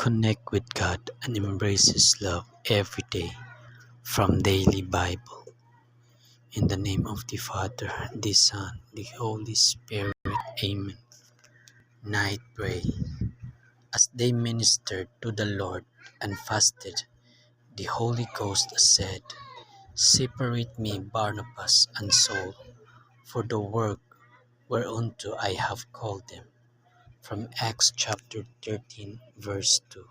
Connect with God and embrace His love every day from Daily Bible. In the name of the Father, the Son, the Holy Spirit. Amen. Night Pray. As they ministered to the Lord and fasted, the Holy Ghost said, "Separate me Barnabas and Saul for the work whereunto I have called them." From Acts chapter 13, verse 2.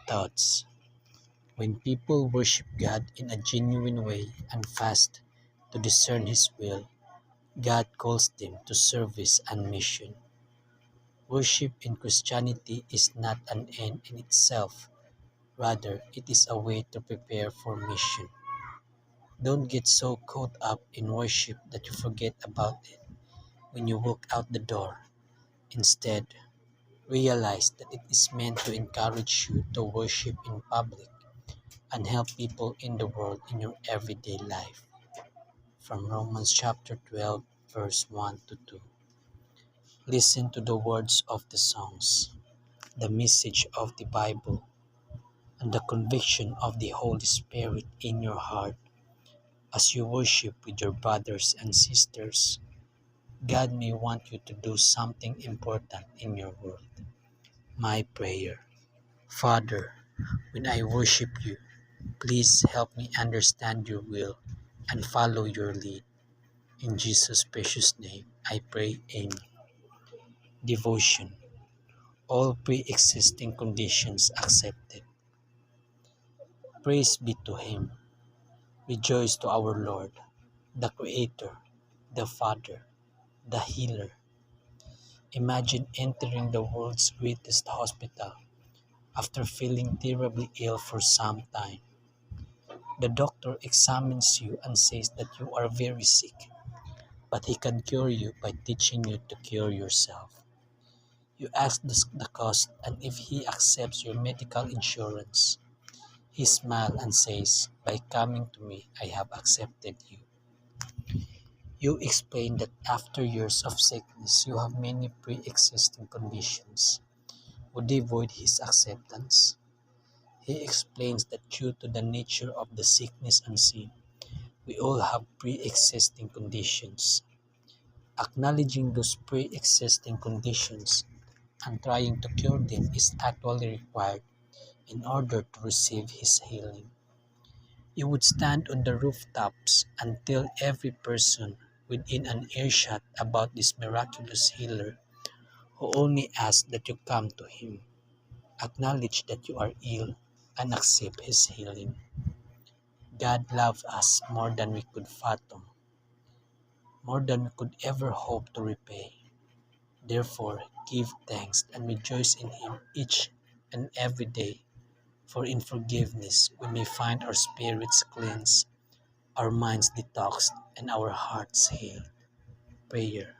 Thoughts. When people worship God in a genuine way and fast to discern His will, God calls them to service and mission. Worship in Christianity is not an end in itself. Rather, it is a way to prepare for mission. Don't get so caught up in worship that you forget about it when you walk out the door. Instead, realize that it is meant to encourage you to worship in public and help people in the world in your everyday life. From Romans chapter 12, verse 1 to 2. Listen to the words of the songs, the message of the Bible, and the conviction of the Holy Spirit in your heart as you worship with your brothers and sisters. God may want you to do something important in your world. My prayer. Father, when I worship you, please help me understand your will and follow your lead. In Jesus' precious name, I pray. Amen. Devotion. All pre-existing conditions accepted. Praise be to Him. Rejoice to our Lord, the Creator, the Father, the Healer. Imagine entering the world's greatest hospital after feeling terribly ill for some time. The doctor examines you and says that you are very sick, but he can cure you by teaching you to cure yourself. You ask the cost, and if he accepts your medical insurance, he smiles and says, "By coming to me, I have accepted you." You explain that after years of sickness, you have many pre-existing conditions. Would they void his acceptance? He explains that due to the nature of the sickness and sin, we all have pre-existing conditions. Acknowledging those pre-existing conditions and trying to cure them is actually required in order to receive His healing. You would stand on the rooftops and tell every person within an earshot about this miraculous healer who only asks that you come to Him. Acknowledge that you are ill and accept His healing. God loves us more than we could fathom, more than we could ever hope to repay. Therefore, give thanks and rejoice in Him each and every day, for in forgiveness we may find our spirits cleansed, our minds detoxed, and our hearts healed. Prayer.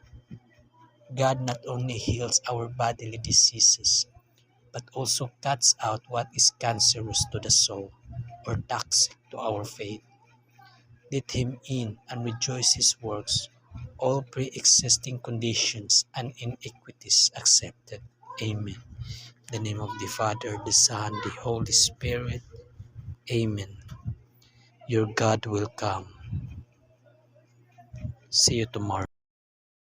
God not only heals our bodily diseases, but also cuts out what is cancerous to the soul or toxic to our faith. Let Him in and rejoice His works, all pre-existing conditions and iniquities accepted. Amen. In the name of the Father, the Son, the Holy Spirit. Amen. Your God will come. See you tomorrow.